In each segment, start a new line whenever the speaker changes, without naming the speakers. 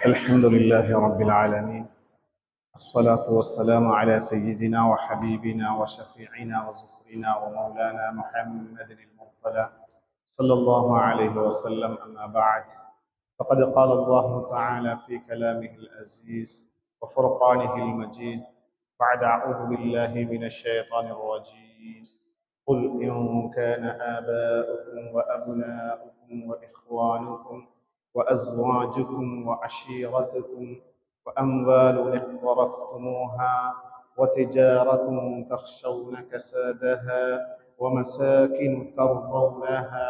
الحمد لله رب العالمين. الصلاة والسلام على سيدنا وحبيبنا وشفيعنا وزخرنا ومولانا محمد المرتضى صلى الله عليه وسلم. أما بعد، فقد قال الله تعالى في كلامه العزيز وفرقانه المجيد بعد أعوذ بالله من الشيطان الرجيم: قل إن كان آباؤكم وأبناؤكم وإخوانكم وأزواجكم وعشيرتكم وأموال اقترفتموها وتجارة تخشون كسادها ومساكن ترضونها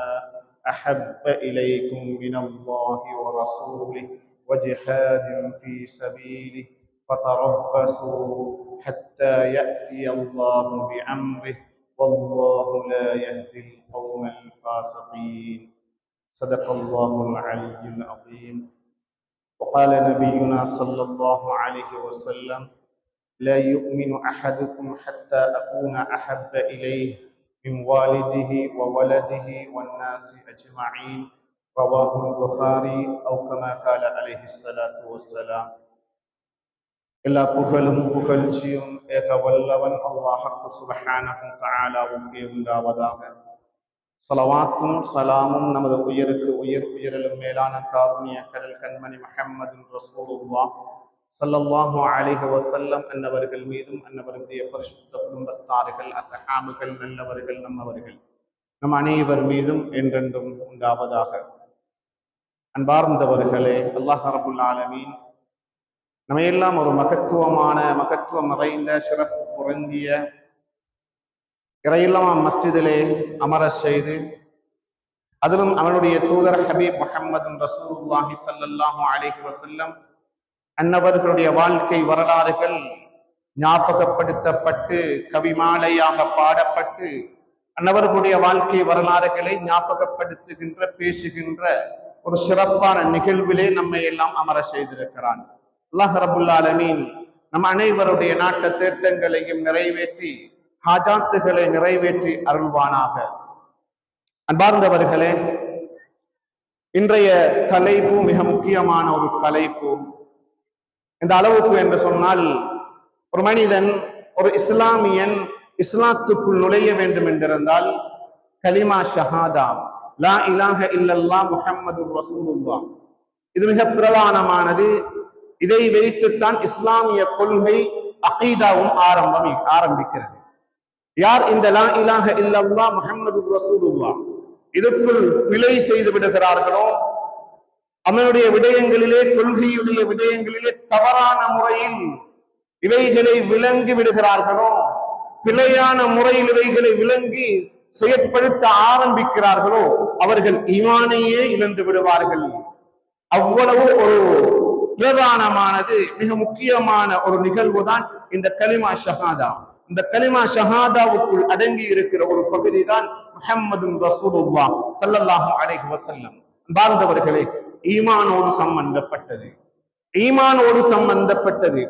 أحب إليكم من الله ورسوله وجهاد في سبيله فتربصوا حتى يأتي الله بأمره والله لا يهدي القوم الفاسقين. صدق الله العلي العظيم. وقال نبينا صلى الله عليه وسلم: لا يؤمن أحدكم حتى أكون أحب إليه من والده وولده والناس أجمعين. رواه البخاري أو كما قال عليه الصلاة والسلام. எல்லா புகழும் புகழ்ச்சியும் ஏக வல்லவன் அல்லாஹ் சுப்ஹானஹு தஆலாவுக்கே உண்டாவதாக. ஸலவாத்தும் ஸலாமும் நமது உயிருக்கு உயிர் உயிரிலும் மேலான காருண்ய கடல் கண்மணி முஹம்மதுன் ரசூலுல்லாஹ் ஸல்லல்லாஹு அலைஹி வஸல்லம் அன்னவர்கள் மீதும் அன்னவருடைய பரிசுத்த குடும்பஸ்தார்கள் அஸ்ஹாபுகள் நல்லவர்கள் நம்மவர்கள் நம் அனைவர் மீதும் என்றென்றும் உண்டாவதாக. அன்பார்ந்தவர்களே, அல்லாஹ் ரப்புல் ஆலமீன் நம்மையெல்லாம் ஒரு மகத்துவம் நிறைந்த சிறப்பு பொருந்திய இறையில்லமா மஸ்ஜிதிலே அமர செய்து, அதிலும் அவனுடைய தூதர் ஹபீப் முஹம்மதுன் ரசூலுல்லாஹி ஸல்லல்லாஹு அலைஹி வஸல்லம் அன்னவர்களுடைய வாழ்க்கை வரலாறுகள் ஞாபகப்படுத்தப்பட்டு கவிமாலையாக பாடப்பட்டு அன்னவர்களுடைய வாழ்க்கை வரலாறுகளை ஞாபகப்படுத்துகின்ற பேசுகின்ற ஒரு சிறப்பான நிகழ்விலே நம்மை எல்லாம் அமர செய்திருக்கிறான். அல்லாஹ் ரப்புல் ஆலமீன் நம் அனைவருடைய நாட்டு தேட்டங்களையும் நிறைவேற்றி ஹாஜாத்துகளை நிறைவேற்றி அருள்வானாக. அன்பார்ந்தவர்களே, இன்றைய தலைப்பு மிக முக்கியமான ஒரு தலைப்பு. இந்த அளவுக்கு என்று சொன்னால், ஒரு மனிதன், ஒரு இஸ்லாமியன் இஸ்லாத்துக்குள் நுழைய வேண்டும் என்றிருந்தால் கலிமா ஷஹாதா லா இலாஹ இல்லல்லாஹ் முஹம்மதுர் ரசூலுல்லாஹ், இது மிக பிரதானமானது. இதை வைத்துத்தான் இஸ்லாமிய கொள்கை அகீதாவும் ஆரம்பிக்கிறது. யார் இந்த லா இலாஹ இல்லல்லாஹ் முஹம்மதுர் ரசூலுல்லாஹ் இதுக்குள் பிழை செய்து விடுகிறார்களோ, அவனுடைய விடயங்களிலே, கொள்கையுடைய விடயங்களிலே தவறான முறையில் இவைகளை விளங்கி விடுகிறார்களோ, பிழையான முறையில் இவைகளை விளங்கி செயற்படுத்த ஆரம்பிக்கிறார்களோ, அவர்கள் ஈமானையே இழந்து விடுவார்கள். அவ்வளவு ஒரு பிரதானமானது, மிக முக்கியமான ஒரு நிகழ்வு தான் இந்த கலிமா ஷஹாதா. இந்த கலிமா ஷஹாதாவுக்குள் அடங்கி இருக்கிற ஒரு பகுதி தான் முஹம்மதுன் ரசூலுல்லாஹ் ஸல்லல்லாஹு அலைஹி வஸல்லம். பார்ந்தவர்களே, ஈமானோடு சம்பந்தப்பட்டது.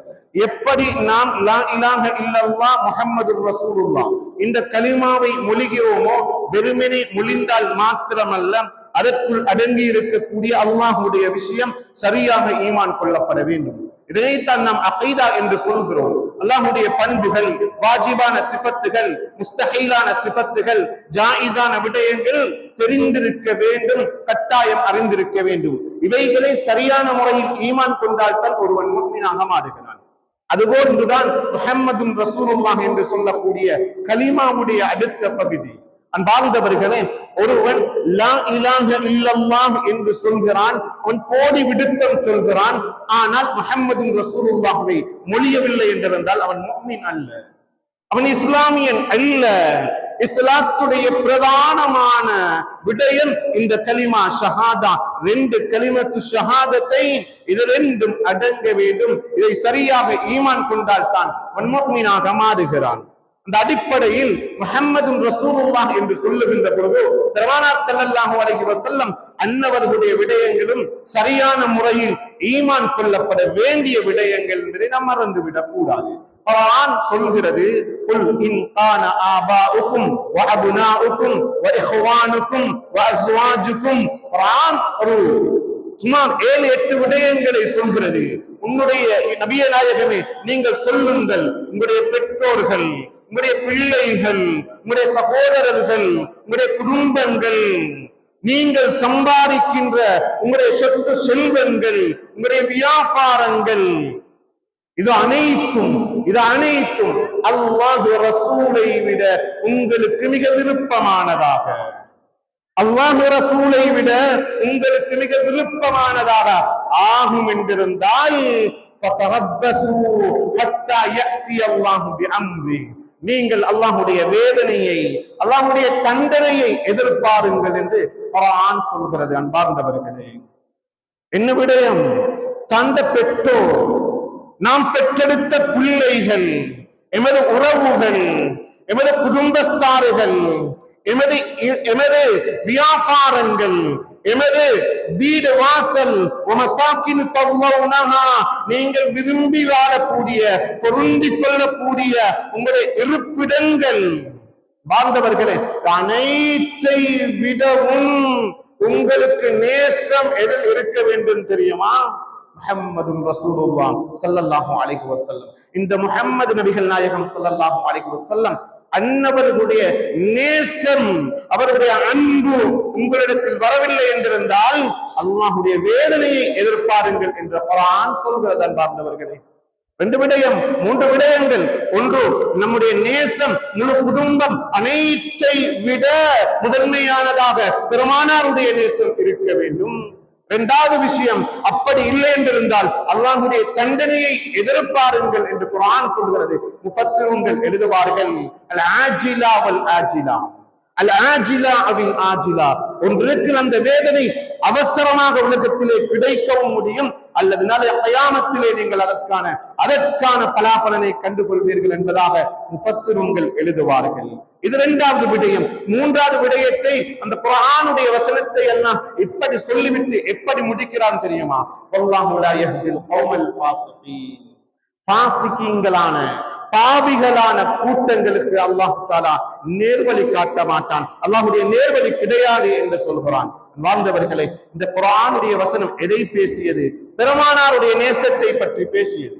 எப்படி நாம் லா இலாஹ இல்லல்லாஹ் முஹம்மதுர் ரசூலுல்லாஹ் இந்த கலிமாவை மொழிகிறோமோ, வெறுமனே மொழிந்தால் மாத்திரமல்ல, அதற்குள் அடங்கி இருக்கக்கூடிய அல்லாஹ்வுடைய விஷயம் சரியாக ஈமான் கொள்ளப்பட வேண்டும். இதைத்தான் நாம் அகீதா என்று சொல்கிறோம். அல்லாஹ்வுடைய பண்புகள், வாஜிபான சிஃபத்துகள், முஸ்தஹீலான சிஃபத்துகள், ஜாயிஸான விடயங்கள் தெரிந்திருக்க வேண்டும், கட்டாயம் அறிந்திருக்க வேண்டும். இவைகளை சரியான முறையில் ஈமான் கொண்டால்தான் ஒருவன் முஃமினாக மாறுகிறான். அதுபோன்றுதான் முஹம்மதுன் ரசூலுல்லாஹ் என்று சொல்லக்கூடிய கலிமாவுடைய அடுத்த பகுதி. அன்பார்ந்தவர்களே, ஒருவன் லா இலாஹ இல்லல்லாஹ் என்று சொல்கிறான், அவன் கோடி விடுத்தம் சொல்கிறான், ஆனால் முஹம்மதுன் ரசூலுல்லாஹ்வை மொழியவில்லை என்றிருந்தால் அவன் முஃமின் அல்ல, அவன் இஸ்லாமியன் அல்ல. இஸ்லாத்துடைய பிரதானமான விடயம் இந்த கலிமா ஷஹாதா. ரெண்டு கலிமத்து ஷஹாதத்தை, இது ரெண்டும் அடங்க வேண்டும். இதை சரியாக ஈமான் கொண்டால் தான் அவன் முஃமினாக மாறுகிறான். அந்த அடிப்படையில் முஹம்மதுன் ரசூலுல்லாஹ் என்று சொல்லுகின்ற பொழுது பெருமானார் ஸல்லல்லாஹு அலைஹி வஸல்லம் அன்னவர்களுடைய விடயங்களும் சரியான முறையில் ஈமான் கொள்ளப்பட வேண்டிய விடயங்கள் என்பதை நாம் மறந்துவிடக் கூடாது. குர்ஆன் சொல்கிறது, குல் இன் கான ஆபாஉக்கும் வ அப்னாஉக்கும் வ இஹ்வானுக்கும் வ அஸ்வாஜுக்கும். குர்ஆன் ஒரு சுமார் 7-8 விடயங்களை சொல்கிறது. உன்னுடைய நபிய நாயகமே, நீங்கள் சொல்லுங்கள், உங்களுடைய பெற்றோர்கள், உங்களுடைய பிள்ளைகள், உங்களுடைய சகோதரர்கள், உங்களுடைய குடும்பங்கள், நீங்கள் சம்பாதிக்கின்ற உங்களுடைய சொத்து செல்வங்கள், உங்களுடைய வியாபாரங்கள், இது அனைத்தும் அல்லாஹ் ரசூலை விட உங்களுக்கு மிக விருப்பமானதாக, அல்லாஹ் ரசூலை விட உங்களுக்கு மிக விருப்பமானதாக ஆகும் என்றிருந்தால் நீங்கள் அல்லாஹுடைய வேதனையை, அல்லாஹுடைய தண்டனையை எதிர்பாருங்கள் என்று குர்ஆன் சொல்கிறது. அன்பார்ந்தவர்களே, என்ன விடயம்? தந்த பெற்றோர், நாம் பெற்றெடுத்த பிள்ளைகள், எமது உறவுகள், எமது குடும்பஸ்தார்கள், எமது வியாபாரங்கள், எமது வீடு வாசல், நீங்கள் விரும்பி வாழக்கூடிய, பொருந்திக் கொள்ளக்கூடிய உங்களுடைய இருப்பிடங்கள், வாழ்ந்தவர்களே, அனைத்தை விடவும் உங்களுக்கு நேசம் எதில் இருக்க வேண்டும் தெரியுமா? முஹம்மது ரசூலுல்லாஹ் ஸல்லல்லாஹு அலைஹி வஸல்லம். இந்த முஹம்மது நபிகள் நாயகம் ஸல்லல்லாஹு அலைஹி வஸல்லம் அன்னவர்களுடைய நேசம், அவர்களுடைய அன்பு உங்களிடத்தில் வரவில்லை என்றிருந்தால் அல்லாஹ்வுடைய வேதனையை எதிர்பாருங்கள் என்ற குர்ஆன் சொல்கிறது. அன்பார்ந்தவர்களே, 2 விடயம், 3 விடயங்கள். ஒன்று, நம்முடைய நேசம் முழு குடும்பம் அனைத்தை விட முதன்மையானதாக பெருமானாருடைய நேசம் இருக்க வேண்டும். 2வது விஷயம், அப்படி இல்லை என்றிருந்தால் அல்லாஹ்வுடைய தண்டனையை எதிர்பாருங்கள் என்று குர்ஆன் சொல்கிறது. முஃபஸ்ஸிரூன்கள் எழுதுவார்கள், அல் ஆஜிலா வல் ஆஜிலா, அல் ஆஜிலா அவில் ஆஜிலா. ஒன்றுக்கு அந்த வேதனை அவசரமாக உலகத்திலே கிடைக்கவும் முடியும், அல்லது நாளை கியாமத்திலே நீங்கள் அதற்கான பலாபலனை கண்டுகொள்வீர்கள் என்பதாக முஃபஸ்ஸிரூன்கள் எழுதுவார்கள். இது 2வது விடயம். 3வது விடயத்தை அந்த குர்ஆனுடைய வசனத்தை எல்லாம் இப்படி சொல்லிவிட்டு எப்படி முடிக்கிறான் தெரியுமா? வல்லாஹு லா யஹ்தில் கௌமல் ஃபாஸிகீன். ஃபாஸிகீன்களான, பாவிகளான கூட்டங்களுக்கு அல்லாஹ் தஆலா நேர்வழி காட்ட மாட்டான். அல்லாஹ்வுடைய நேர்வழி கிடையாது என்று சொல்கிறான். வாழ்ந்தவர்களே, இந்த குர்ஆனுடைய வசனம் எதை பேசியது? பெருமானாருடைய நேசத்தை பற்றி பேசியது.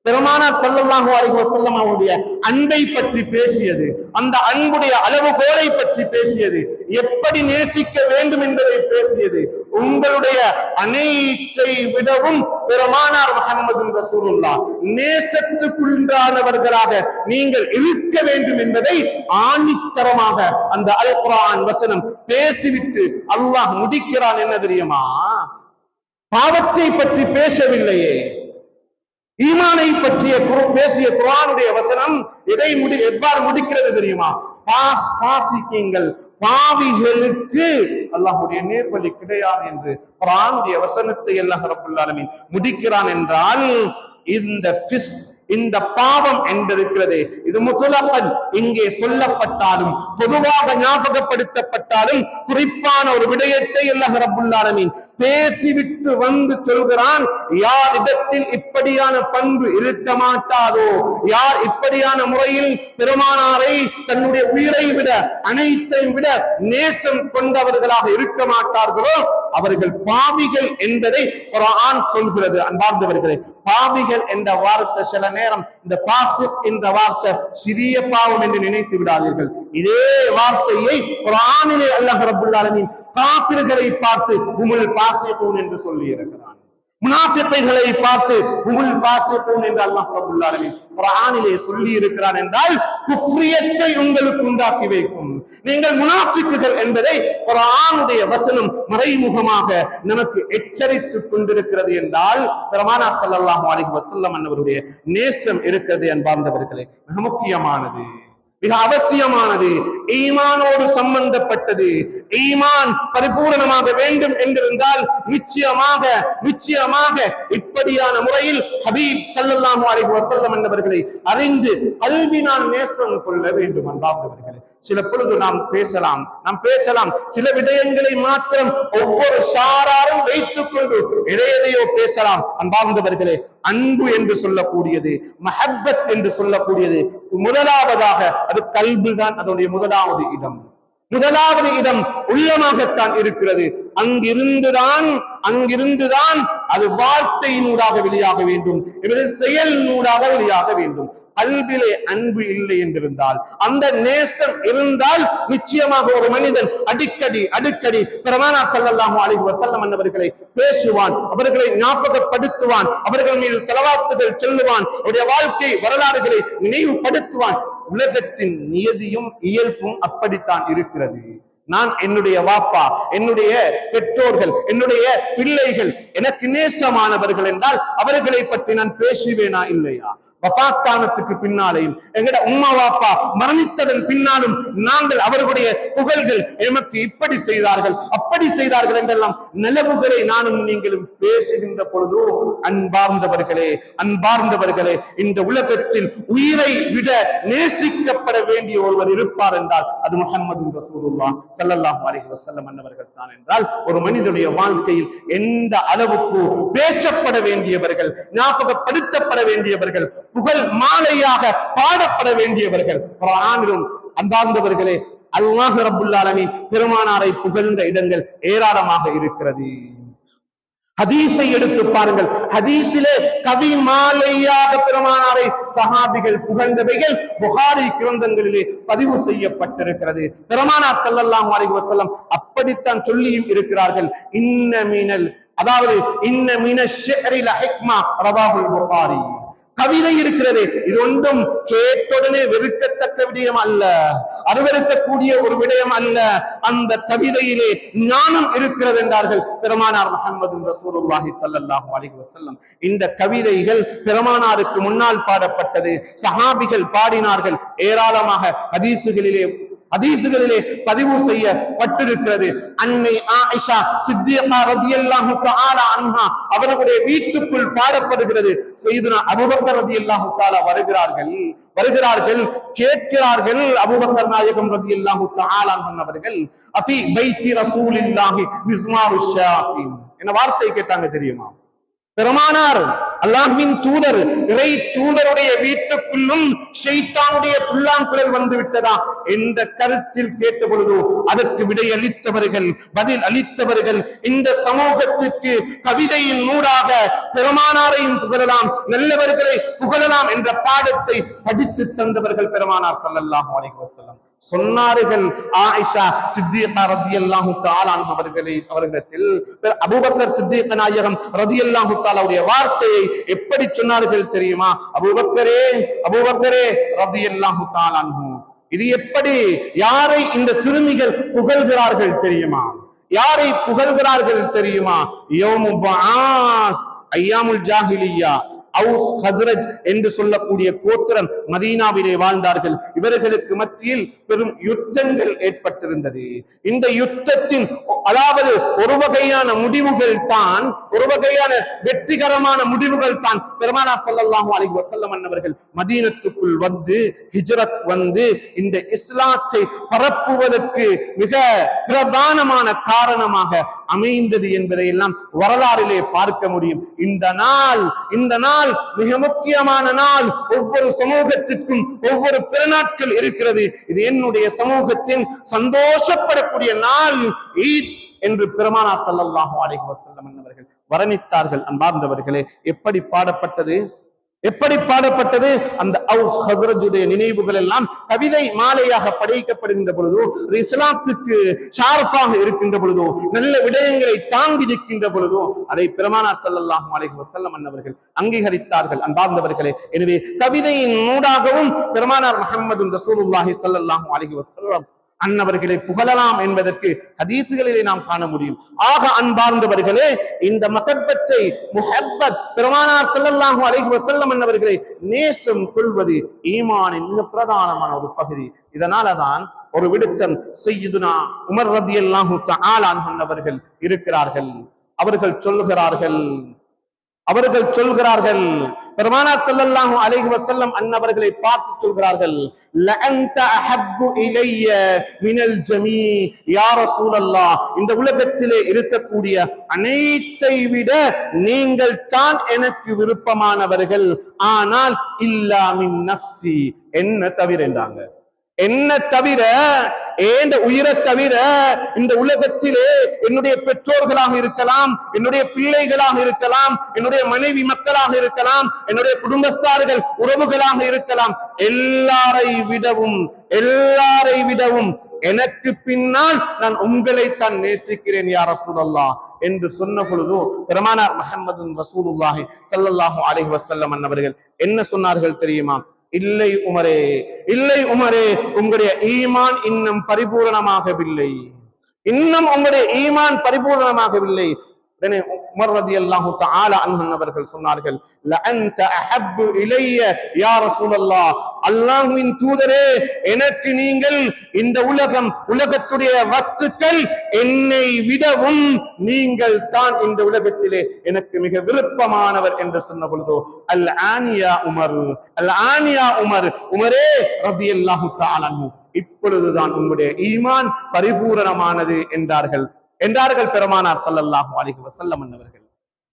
பெருமானார் ஸல்லல்லாஹு அலைஹி வஸல்லம் அவருடைய அன்பை பற்றி பேசியது. அந்த அன்புடைய அளவுகோலை பற்றி பேசியது. எப்படி நேசிக்க வேண்டும் என்பதை பேசியது. உங்களுடைய அனைத்தை விடவும் பெருமானார் முஹம்மது ரசூலுல்லாஹ் நேசத்துக்குள்ளானவர்களாக நீங்கள் இருக்க வேண்டும் என்பதை ஆணித்தரமாக அந்த அல் குர்ஆன் வசனம் பேசிவிட்டு அல்லாஹ் முடிக்கிறான். என்ன தெரியுமா? பாவத்தை பற்றி பேசவில்லையே, ஈமானை பற்றிய பேசிய குர்ஆனுடைய வசனம் எவ்வாறு முடிக்கிறது தெரியுமா? பாவிகளுக்கு அல்லாஹ்வுடைய நேர்வழி கிடையாது என்று குர்ஆனுடைய வசனத்தை அல்லாஹ் ரப்பல் ஆலமீன் முடிக்கிறான். என்றால் இந்த பாவம் என்பது இது முத்லகன் இங்கே சொல்லப்பட்டாலும், பொதுவாக ஞாபகப்படுத்தப்பட்டாலும், குறிப்பான ஒரு விடயத்தை அல்லாஹ் ரப்பல் ஆலமீன் பேசிவிட்டு வந்து சொல்கிறான். யார் இடத்தில் இப்படியான பண்பு இருக்க மாட்டாதோ, யார் இப்படியான முறையில் பெருமானாரை தன்னுடைய உயிரை விட, அனைத்தையும் விட நேசம் கொண்டவர்களாக இருக்க மாட்டார்களோ அவர்கள் பாவிகள் என்பதை குர்ஆன் சொல்கிறது. அன்பார்ந்தவர்களே, பாவிகள் என்ற வார்த்தை சில நேரம் இந்த ஃபாஸிக் என்ற வார்த்தை சிறிய பாவம் என்று நினைத்து விடாதீர்கள். இதே வார்த்தையை குர்ஆனிலே அல்லாஹ் ரப்பல் ஆலமீன் காஃபிர்களை பார்த்து ஹுமுல் ஃபாஸிகூன் என்று சொல்லி இருக்கிறான். முனாஃபிக்குகளை பார்த்து ஹுமுல் ஃபாஸிகூன் என்று அல்லாஹ் ரப்பல் ஆலமீன் குர்ஆனிலே சொல்லி இருக்கிறான். என்றால் குஃப்ரியத்தை உங்களுக்கு உண்டாக்கி வைக்கும். நீங்கள் முனாஃபிக்குகள் என்பதை குர்ஆனுடைய வசனம் மறைமுகமாக நமக்கு எச்சரித்துக் கொண்டிருக்கிறது. என்றால் பெருமானார் ஸல்லல்லாஹு அலைஹி வஸல்லம் அவருடைய நேசம் இருக்கிறது. அன்பார்ந்தவர்களே, மிக முக்கியமானது, மிக அவசியமானது, ஈமானோடு சம்பந்தப்பட்டது. ஈமான் பரிபூரணமாக வேண்டும் என்றிருந்தால் நிச்சயமாக இப்படியான முறையில் ஹபீப் ஸல்லல்லாஹு அலைஹி வஸல்லம் என்பவர்களை அறிந்து கல்வினால் நேசம் கொள்ள வேண்டும். அன்பார்ந்தவர்களே, சில பொழுது நாம் பேசலாம் சில விடயங்களை மாத்திரம் ஒவ்வொரு ஷாராரும் வைத்துக் கொண்டு எதையோ பேசலாம். அன்பார்ந்தவர்களே, அன்பு என்று சொல்லக்கூடியது, மஹப்பத் என்று சொல்லக்கூடியது, முதலாவதாக அது கல்பு தான் அதனுடைய முதலாவது இடம். முதலாவது இடம் உள்ளமாகத்தான் இருக்கிறது. அங்கிருந்துதான் அது வார்த்தையினூடாக வெளியாக வேண்டும், செயலினூடாக வெளியாக வேண்டும். கல்விலே அன்பு இல்லை என்றிருந்தால், அந்த நேசம் இருந்தால் நிச்சயமாக ஒரு மனிதன் அடிக்கடி பெருமானார் ஸல்லல்லாஹு அலைஹி வஸல்லம் அவர்களை பேசுவான், அவர்களை ஞாபகப்படுத்துவான், அவர்கள் மீது ஸலவாத்துகள் சொல்லுவான், அவருடைய வாழ்க்கை வரலாறுகளை நினைவுபடுத்துவான். உலகத்தின் நியதியும் இயல்பும் அப்படித்தான் இருக்கிறது. நான் என்னுடைய வாப்பா, என்னுடைய பெற்றோர்கள், என்னுடைய பிள்ளைகள் எனக்கு நேசமானவர்கள் என்றால் அவர்களை பற்றி நான் பேசுவேனா இல்லையா? வஃபாத்தானத்துக்கு பின்னாலேயும் எங்கட உம்மா வாப்பா மரணித்ததன் பின்னாலும் நாங்கள் அவர்களுடைய புகழ்கள் எமக்கு இப்படி செய்தார்கள் அப்படி செய்தார்கள் என்றெல்லாம் நிலவுகளை நானும் நீங்களும் பேசுகின்ற பொழுதோ, அன்பார்ந்தவர்களே, இந்த உலகத்தில் உயிரை விட நேசிக்கப்பட வேண்டிய ஒருவர் இருப்பார் என்றால் அது முஹம்மது ரசூலுல்லாஹ் ஸல்லல்லாஹு அலைஹி வஸல்லம் அவர்கள் தான் என்றால், ஒரு மனிதனுடைய வாழ்க்கையில் எந்த அளவுக்கு பேசப்பட வேண்டியவர்கள், ஞாபகப்படுத்தப்பட வேண்டியவர்கள், புகழ் மாலையாக பாடப்பட வேண்டியவர்கள் குர்ஆனிலும். அன்பார்ந்தவர்களே, அல்லாஹ் ரப்புல் ஆலமீன் பெருமானாரை புகழ்ந்த இடங்கள் ஏராளமாக இருக்கிறது. ஹதீஸை எடுத்து பாருங்கள், ஹதீஸிலே கவி மாலையாக பெருமானாரை சஹாபிகள் புகழ்ந்தவைகள் புகாரி கிரந்தங்களிலே பதிவு செய்யப்பட்டிருக்கிறது. பெருமானார் ஸல்லல்லாஹு அலைஹி வஸல்லம் அப்படித்தான் சொல்லியும் இருக்கிறார்கள். இன்ன மின ஷிஅரி லஹிக்மா ரவாஹுல் புகாரி. கவிதை இருக்கிறது, இது ஒன்றும் கேட்டுடனே வெறுக்கத்தக்க விடயம் அல்ல, அருவருக்கக்கூடிய ஒரு விடயம் அல்ல. அந்த கவிதையிலே ஞானம் இருக்கிறது என்றார்கள் பெருமானார் முஹம்மது ரசூலுல்லாஹி ஸல்லல்லாஹு அலைஹி வஸல்லம். இந்த கவிதைகள் பெருமானாருக்கு முன்னால் பாடப்பட்டது, சஹாபிகள் பாடினார்கள். ஏராளமாக ஹதீசுகளிலே பதிவு செய்யப்பட்டிருக்கிறது. அன்னை ஆயிஷா சித்திகா ரலியல்லாஹு தஆலா அன்ஹா அவர்களுடைய வீட்டுக்குள் பாடப்படுகிறது. சய்யிதுனா அபூபக்கர் ரலியல்லாஹு தஆலா வருகிறார்கள், கேட்கிறார்கள். அபூபக்கர் நாயகம் ரலியல்லாஹு தஆலா அன்ஹு அவர்கள் அஃபி பைத்தி ரசூலில்லாஹி மிஸ்மாரு ஷயாத்தீன் என்ன வார்த்தை கேட்டாங்க தெரியுமா? பெருமானார் அல்லாஹ்வின் தூதர், இறை தூதருடைய வீட்டுக்குள்ளும் ஷைத்தானுடைய புல்லாங்குழல் வந்து விட்டதா என்ற கருத்தில் கேட்ட பொழுது அதற்கு பதில் அளித்தவர்கள் இந்த சமூகத்திற்கு கவிதையின் ஊடாக பெருமானாரையும் புகழலாம், நல்லவர்களை புகழலாம் என்ற பாடத்தை படித்து தந்தவர்கள் பெருமானார் ஸல்லல்லாஹு அலைஹி வஸல்லம். சொன்னார்கள் ஆயிஷா சித்திகா ரலியல்லாஹு தஆலா அவர்களிடத்தில் அபூபக்கர் சித்திக் நாயகம் ரலியல்லாஹு தஆலாவுடைய வார்த்தையை எப்படி சொன்னார்கள் தெரியுமா? அபூபக்கரே ரலியல்லாஹு தஆலா அன்ஹு. இது எப்படி, யாரை இந்த சிறுமிகள் புகழ்கிறார்கள் தெரியுமா? யாரை புகழ்கிறார்கள் தெரியுமா? யௌமு பஆஸ் அய்யாமுல் ஜாஹிலிய்யா, அவுஸ் ஹஸ்ரஜ் என்று சொல்லக்கூடிய கோத்திரம் மதீனாவிலே வாழ்ந்தார்கள். இவர்களுக்கு மத்தியில் பெரும் யுத்தங்கள் ஏற்பட்டிருந்தது. இந்த யுத்தத்தின் அதாவது ஒரு வகையான வெற்றிகரமான முடிவுகள் தான் பெருமானார் ஸல்லல்லாஹு அலைஹி வஸல்லம் அவர்கள் மதீனத்துக்குள் ஹிஜ்ரத் இந்த இஸ்லாத்தை பரப்புவதற்கு மிக பிரதானமான காரணமாக அமைந்தது என்பதை எல்லாம் வரலாறிலே பார்க்க முடியும். இந்த நாள் மிக முக்கியமான நாள். ஒவ்வொரு சமூகத்திற்கும் ஒவ்வொரு பெருநாட்கள் இருக்கிறது. இது என்னுடைய சமூகத்தின் சந்தோஷப்படக்கூடிய நாள் ஈத் என்று பெருமானார் ஸல்லல்லாஹு அலைஹி வஸல்லம் அவர்கள் வர்ணித்தார்கள். அன்பார்ந்தவர்களே, எப்படி பாடப்பட்டது அந்த அவுஸ் ஹஸ்ரஜுடைய நினைவுகள் எல்லாம் கவிதை மாலையாக படைக்கப்படுகின்ற பொழுதோ, அது இஸ்லாத்துக்கு ஷார்ஃபாக இருக்கின்ற பொழுதோ, நல்ல விடயங்களை தாங்கி நிற்கின்ற பொழுதோ அதை பெருமானார் ஸல்லல்லாஹு அலைஹி வஸல்லம் அவர்கள் அங்கீகரித்தார்கள். அன்பார்ந்தவர்களே, எனவே கவிதையின் ஊடாகவும் பெருமானார் முஹம்மது ரசூலுல்லாஹி ஸல்லல்லாஹு அலைஹி வஸல்லம் அன்னவர்களை புகழலாம் என்பதற்கு ஹதீசுகளிலே நாம் காண முடியும். ஆக அன்பார்ந்தவர்களே, இந்த முஹப்பத் பெருமானார் ஸல்லல்லாஹு அலைஹி வஸல்லம் அன்னவர்களை நேசம் கொள்வது ஈமானின் மிக பிரதானமான ஒரு பகுதி. இதனாலதான் ஒரு விடுத்தம் சய்யிதுனா உமர் ரலியல்லாஹு தஆலா அன்ஹு அவர்கள் இருக்கிறார்கள். அவர்கள் சொல்கிறார்கள் பெருமானார் ஸல்லல்லாஹு அலைஹி வஸல்லம் அன்னவர்களை பார்த்து சொல்கிறார்கள், லஅன்த அஹப்பு இலைய மினல் ஜமீ யா ரசூலல்லாஹ், இந்த உலகத்திலே இருக்கக்கூடிய அனைத்தை விட நீங்கள் தான் எனக்கு விருப்பமானவர்கள், ஆனால் இல்லா மின் நஃப்ஸி, என்ன தவிர என்றாங்க. என்ன தவிர, ஏண்ட உயிரை தவிர இந்த உலகத்திலே என்னுடைய பெற்றோர்களாக இருக்கலாம், என்னுடைய பிள்ளைகளாக இருக்கலாம், என்னுடைய மனைவி மக்களாக இருக்கலாம், என்னுடைய குடும்பஸ்தார்கள் உறவுகளாக இருக்கலாம், எல்லாரை விடவும் எனக்கு பின்னால் நான் உங்களைத்தான் நேசிக்கிறேன் யா ரசூலல்லாஹ் என்று சொன்ன பொழுது பெருமானார் முஹம்மது ரசூலுல்லாஹி ஸல்லல்லாஹு அலைஹி வஸல்லம் அவர்கள் என்ன சொன்னார்கள் தெரியுமா? இல்லை உமரே, இல்லை உமரே, உங்களுடைய ஈமான் இன்னும் பரிபூரணமாகவில்லை, இன்னும் உங்களுடைய ஈமான் பரிபூரணமாகவில்லை. உமர் ரலியல்லாஹு தஆலா அன்ஹு அவர்கள் சொன்னார்கள், லஅன்த அஹப்பு இலைய யா ரசூலல்லாஹ், அல்லாஹ்வின் தூதரே, எனக்கு நீங்கள் இந்த உலகத்துடைய வஸ்துக்கள் என்னை விடவும் நீங்கள் தான் இந்த உலகத்திலே எனக்கு மிக விருப்பமானவர் என்று சொன்ன பொழுதோ அல் ஆனியா உமர், அல் ஆனியா உமர், உமரே ரலியல்லாஹு தஆலா அன்ஹு, இப்பொழுதுதான் உங்களுடைய ஈமான் பரிபூரணமானது என்றார்கள் பெருமானார் ஸல்லல்லாஹு அலைஹி வஸல்லம் அவர்கள்.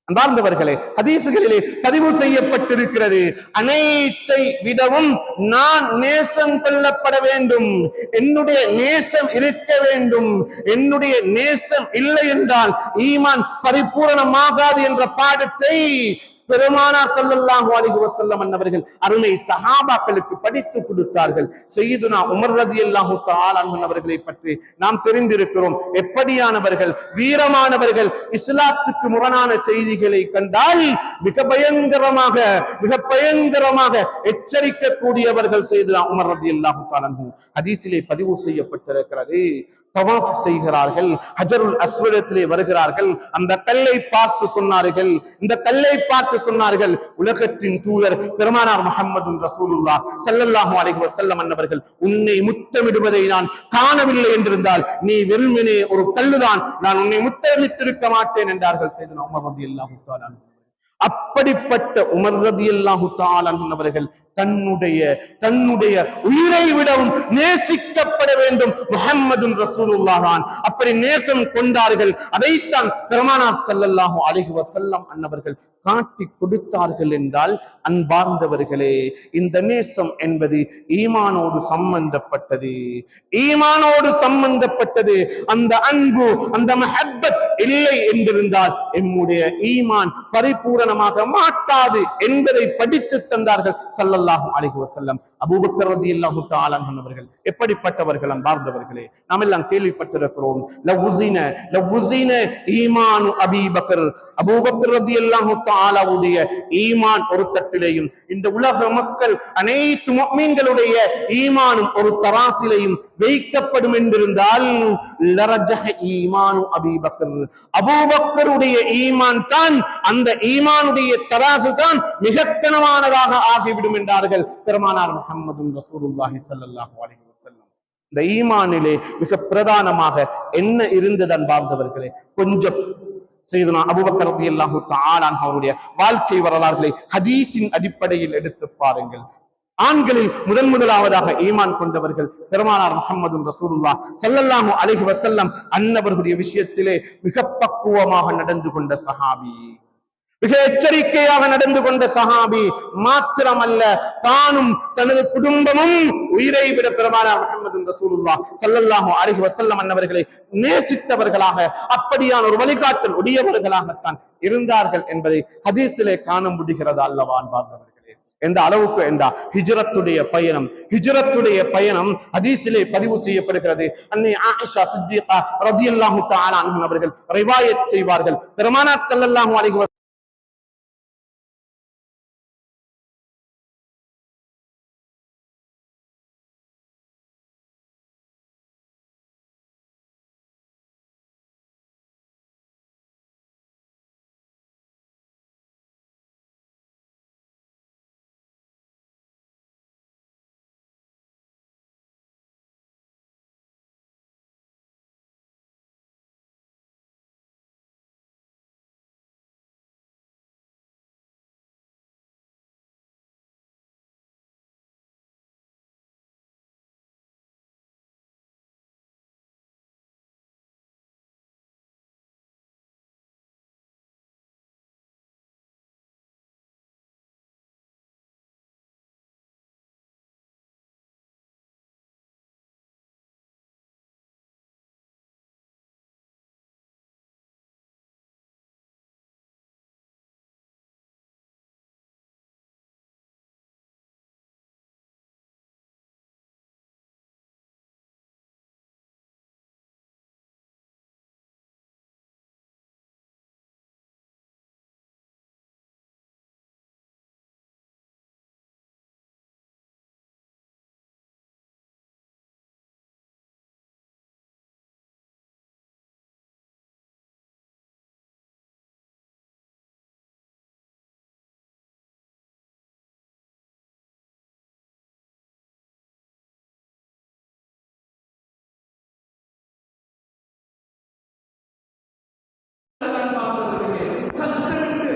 அன்பார்ந்தவர்களே, ஹதீசுகளிலே பதிவு செய்யப்பட்டிருக்கிறது, அனைத்தை விடவும் நான் நேசம் கொள்ளப்பட வேண்டும், என்னுடைய நேசம் இருக்க வேண்டும், என்னுடைய நேசம் இல்லை என்றால் ஈமான் பரிபூரணமாகாது என்ற பாடத்தை பெருமானார் ஸல்லல்லாஹு அலைஹி வஸல்லம் அவர்கள் அருமை சஹாபாக்களுக்கு படித்து கொடுத்தார்கள். சய்யிதுனா உமர் ரலியல்லாஹு தஆலா அன்ஹு அவர்களை பற்றி நாம் தெரிந்திருக்கிறோம். எப்படியானவர்கள், வீரமானவர்கள், இஸ்லாத்துக்கு முரணான செய்திகளை கண்டால் மிக பயங்கரமாக எச்சரிக்கக்கூடியவர்கள் சய்யிதுனா உமர் ரலியல்லாஹு தஆலா அன்ஹு. ஹதீஸிலே பதிவு செய்யப்பட்டிருக்கிறது, தவாஃப் செய்கிறார்கள், ஹஜருல் அஸ்வதத்திலே வருகிறார்கள், அந்த கல்லை பார்த்து சொன்னார்கள், இந்த கல்லை பார்த்து சொன்னார்கள், உலகத்தின் தூதர் பெருமானார் முஹம்மது ரசூலுல்லாஹ் ஸல்லல்லாஹு அலைஹி வஸல்லம் அவர்கள் உன்னை முத்தமிடுவதை நான் காணவில்லை என்றிருந்தால் நீ வெறுமனே ஒரு கல்லுதான், நான் உன்னை முத்தமிட்டிருக்க மாட்டேன் என்றார்கள் சய்யிதுனா உமர் ரலியல்லாஹு தஆலா. அப்படிப்பட்ட உமர் ரலியல்லாஹு தஆலா அவர்கள் தன்னுடைய உயிரை விடவும் நேசிக்கப்பட வேண்டும் முஹம்மது ரசூலுல்லாஹ் தான். அப்படி நேசம் கொண்டார்கள். அதைத்தான் பெருமானார் ஸல்லல்லாஹு அலைஹி வஸல்லம் அன்னவர்கள் காட்டி கொடுத்தார்கள் என்றால், அன்பார்ந்தவர்களே, இந்த நேசம் என்பது ஈமானோடு சம்பந்தப்பட்டது. அந்த அன்பு, அந்த மஹப்பத் இல்லை என்றிருந்தால் எம்முடைய ஈமான் பரிபூரணமாக மாட்டாது என்பதை படித்து தந்தார்கள் ஸல்லல்லாஹு அலைஹி வஸல்லம். அபூபக்கர் ரலியல்லாஹு தஆலா அன்ஹு அவர்கள் எப்படிப்பட்டவர்கள் அன்பார்ந்தவர்களே, நாம் எல்லாம் கேள்விப்பட்டிருக்கிறோம். லவ்வுஸின ஈமானு அபூபக்கர், அபூபக்கர் ரலியல்லாஹு தஆலாவுடைய ஈமான் ஒரு தட்டிலேயும், இந்த உலக மக்கள் அனைத்து முஃமின்களுடைய ஈமானும் ஒரு தராசிலையும் வைக்கப்படும் என்றிருந்தால் லரஜஹ ஈமானு அபூபக்கர், அபூபக்கருடைய ஈமான் தான், அந்த ஈமானுடைய தராசு தான் மிக கனமானதாக ஆகிவிடும் என்றார்கள் பெருமானார் முஹம்மது ரசூலுல்லாஹி ஸல்லல்லாஹு அலைஹி வஸல்லம். இந்த ஈமானிலே மிக பிரதானமாக என்ன இருந்தது அன்பார்ந்தவர்களே, கொஞ்சம் சய்யிதுனா அபூபக்கர் ரலியல்லாஹு தஆலா அவருடைய வாழ்க்கை வரலாறுகளை ஹதீஸின் அடிப்படையில் எடுத்து பாருங்கள். ஆண்களில் முதலாவதாக ஈமான் கொண்டவர்கள் பெருமானார் முஹம்மது ரசூலுல்லாஹ் ஸல்லல்லாஹு அலைஹி வஸல்லம் அன்னவர்களுடைய விஷயத்திலே மிக பக்குவமாக நடந்து கொண்ட சஹாபி, மிக எச்சரிக்கையாக நடந்து கொண்ட சஹாபி மாத்திரமல்ல, தானும் தனது குடும்பமும் உயிரை விட பெருமானார் முஹம்மது ரசூலுல்லாஹ் ஸல்லல்லாஹு அலைஹி வஸல்லம் அன்னவர்களை நேசித்தவர்களாக, அப்படியான ஒரு வழிகாட்டல் உடையவர்களாகத்தான் இருந்தார்கள் என்பதை ஹதீஸிலே காண முடிகிறது அல்லவா அன்பார்ந்தவர்களே. எந்த அளவுக்கு என்றா ஹிஜ்ரத்துடைய பயணம் ஹதீஸிலே பதிவு செய்யப்படுகிறது. அன்னை ஆயிஷா சித்திகா ரலியல்லாஹு தஆலா அன்ஹா அவர்கள் ரிவாயத் செய்வார்கள், பெருமானார் ஸல்லல்லாஹு அலைஹி சத்தமிட்டு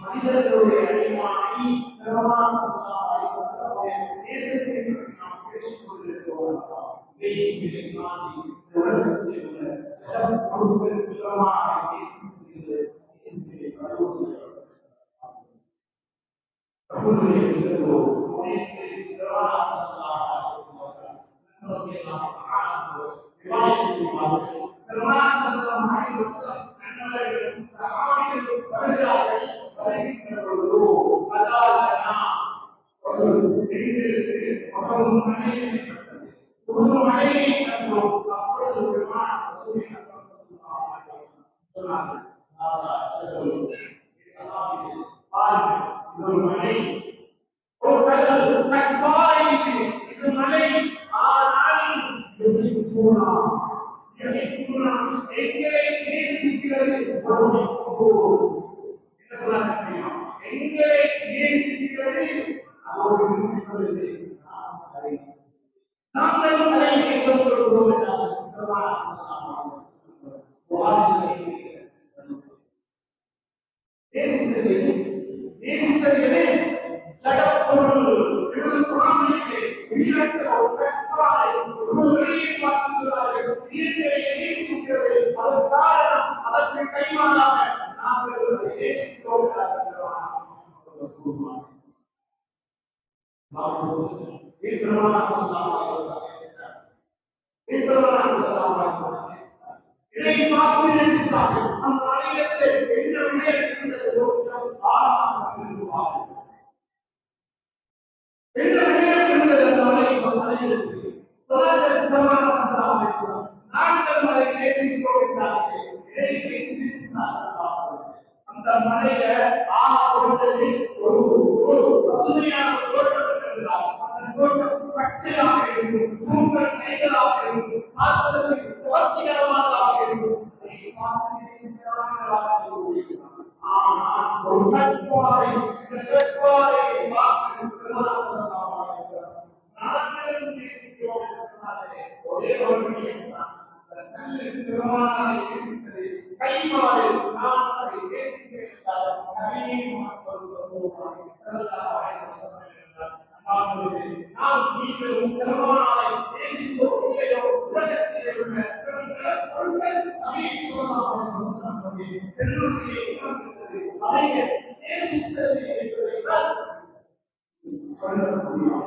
மனிதர்களுடைய அடிமானை தேசத்தை நாம் பேசிக் கொண்டிருக்கிறோம். அந்த மலையில ஒரு பசுமையான தோட்டம் இருக்கிறார். அந்த
ஒரே ஒரு பெருமானாரை நேசித்தது கைமாறு நான் அதை நேசிக்கிறேன் நாம் நீங்கள் பெருமானாரை நேசித்தோ இல்லையோ உலகத்தில் உள்ள பொருட்கள் அவைகள் நேசித்தது என்பதைத்தான் சொல்ல முடியும்.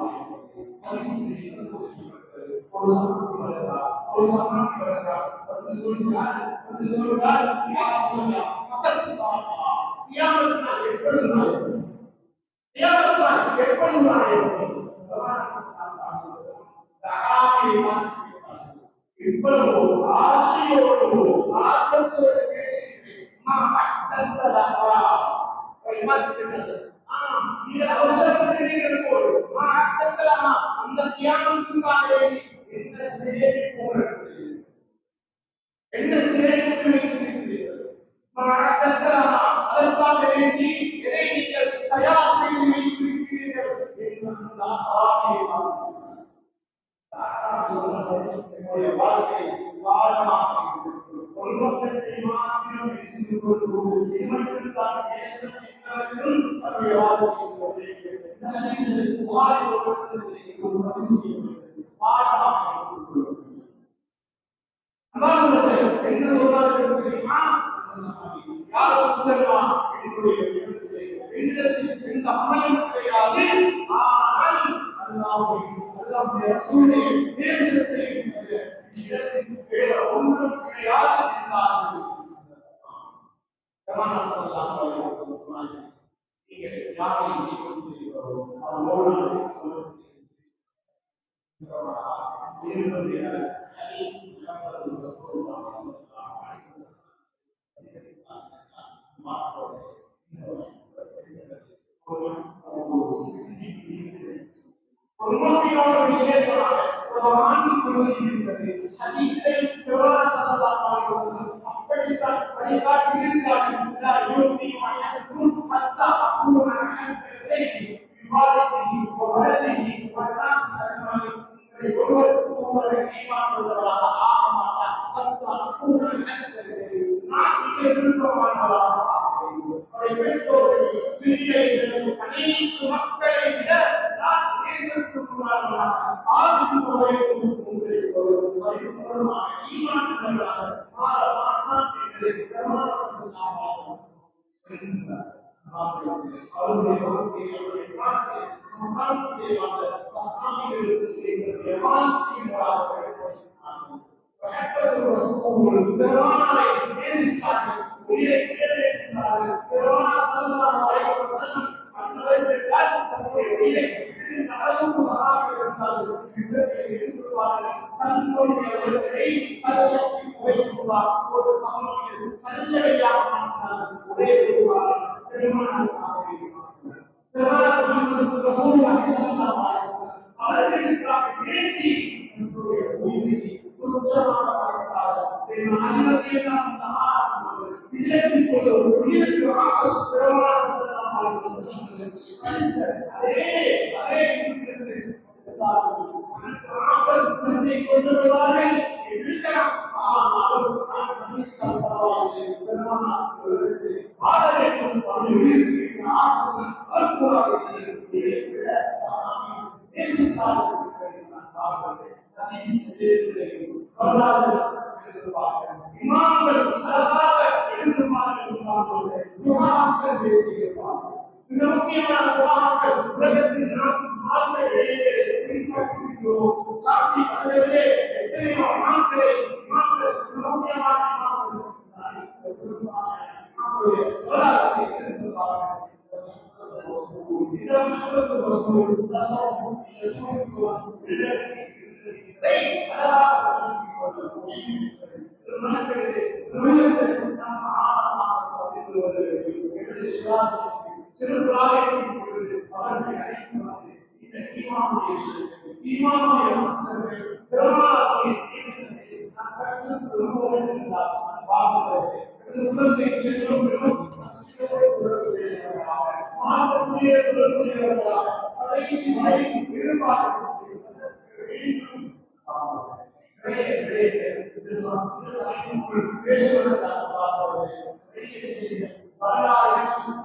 இவ்வளவு ஆசையோடு ஆர்வத்தோடு அந்த தியானத்துக்காக என்ன சேமித்து வைத்திருக்கிறீர்கள்? அதற்காக வேண்டி எதை நீங்கள் தயார் செய்து வைத்திருக்கிறீர்கள் என்னுடைய வாழ்க்கை வாழமாக ஒரு பக்கத்தை மாத்திரம் எடுத்து கொண்டு இவற்றுக்கான தேசம் தன்னுடைய வாழ்க்கை என்ன சொல்றார்கள் தெரியுமா? யார் சொல்லலாம் என்னுடைய எந்த அமலும் கிடையாது. ஆனால் அல்லாஹ்வுடைய ரசூலை நேசத்தை இடத்திற்கு வேற ஒன்றும் கிடையாது என்றார்கள். கமானா ஸல்லல்லாஹு அலைஹி வஸல்லம் சொன்னார்கள், நீங்கள் யாரை நேசிக்கிறீர்களோ அவரோடு சொல்லுங்கள். என்னுடைய ஹபீப் முஹம்மது ரசூலுல்லாஹ் ஸல்லல்லாஹு அலைஹி வஸல்லம் உம்மத்தினோட விசேஷமாக குர்ஆன் சொல்லியிருக்கிறது. ஹதீஸை பெருமானார் ஸல்லல்லாஹு அலைஹி வஸல்லம் அப்படித்தான் வழிகாட்டி இருக்கிறார்கள். லா யூதி மஹதும் ஹத்தா அகூன ஹத்தலைஹி பிவாலிஹி வ வலதிஹி வ நாஸ் அஜ்மாயின். ஒருவர் ஈமான் உள்ளவராக ஆக மாட்டார். ஹத்தா அகூன ஹத்தலைஹி நான் மிக விருப்பமானவராக பெற்றோர்கள் பிள்ளைகள் அனைத்து மக்களை விட நான் நேசத்துக்குள்ளாக ஆதிக்குள்ளே பரிபூர்ணமாக ஈமான் உள்ளவராக மாற மாட்டான் என்பதை பெருமானார் ஸல்லல்லாஹு அலைஹி வஸல்லம் அவருடைய வாழ்க்கையை சகாபாக்களுடைய வாழ்க்கையை பெருமானாரை நேசித்தார்கள். உயிரை நேசித்தார்கள். பெருமானார் ஸல்லல்லாஹு அலைஹி வஸல்லம் அன்னவர்கள் தன்னுடைய உயிரை அளவுக்கு சகாபாக்கள் இருந்தார்கள். யுத்தத்தில் ஈடுபடுவார்கள். தன்னுடைய கல்லத்தை உடைத்துள்ளார். ஒரு சமூகத்தில் சஞ்சலையாக மாற்றினார்கள். ஒரே ஒரு வாரம் பெருமானாருக்காக பெருமானார் முஹம்மது ரசூலுல்லாஹி ஸல்லல்லாஹு அலைஹி வஸல்லம் அவர்களுக்காக வேண்டி தன்னுடைய உயிரை துச்சமாக பார்த்தார்கள். செய்த அநியாயத்தையெல்லாம் அந்த ஆரம்பங்கள் விஜயத்தின் போது ஒரு உயிருக்கு ஆபத்து பெருமானார் ஸல்லல்லாஹு அலைஹி வஸல்லம் அதே இருக்கிறது. ஆபத்து தன்னை கொண்டு வருவார்கள் இருக்கலாம். ஆனால் பெருமானார் வாழ வேண்டும் உயிருக்கு ஆபத்து நேசித்தார்கள். இமாம்கள் அழகாக எழுதுமாறு பேசியிருப்பார்கள். மிக முக்கியமான உலகங்கள் உலகத்தில் நாம் பின்பற்றுகிறோம். சாட்சி பதிலே எத்தனையோ இமாம்களை இமாம்கள் மிக முக்கியமான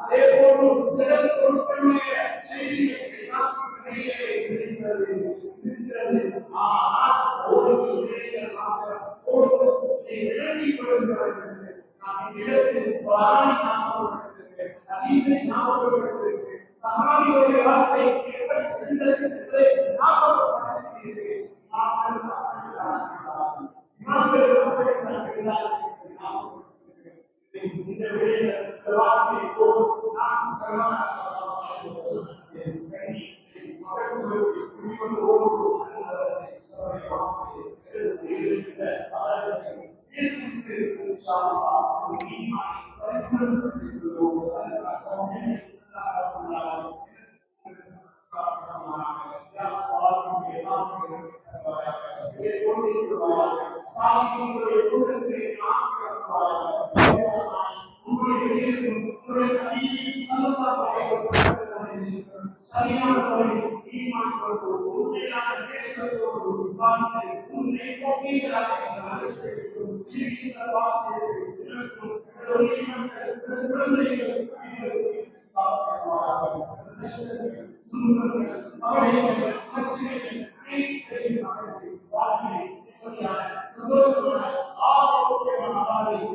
அதே போன்று ஜெகத் பொருட்களுடைய செய்திகளை நாம் இருக்கிறது. ஆனால் ஒரு விடயங்கள் மாத்திரம் விளங்கிக் கொள்கிறது. நாம் இடத்தில் குர்ஆனை ஞாபகப்படுத்துகிறது, ஹதீஸை ஞாபகப்படுத்துகிறது, சஹாபிகளுடைய வாழ்க்கை எப்படி இருந்தது என்பதை ஞாபகப்படுத்துகிறது. இந்த விடயங்கள் வாழ்க்கை போல் நாம் சரியான முறையில் ஈமான் கொண்டு உண்மையான பேசுவதோடு வாழ்ந்து உண்மை போக்கீங்களாக ஜீவிக்கின்ற வாழ்க்கையை குழந்தைகள் சந்தோஷமான ஆரோக்கியமான சந்தோஷமான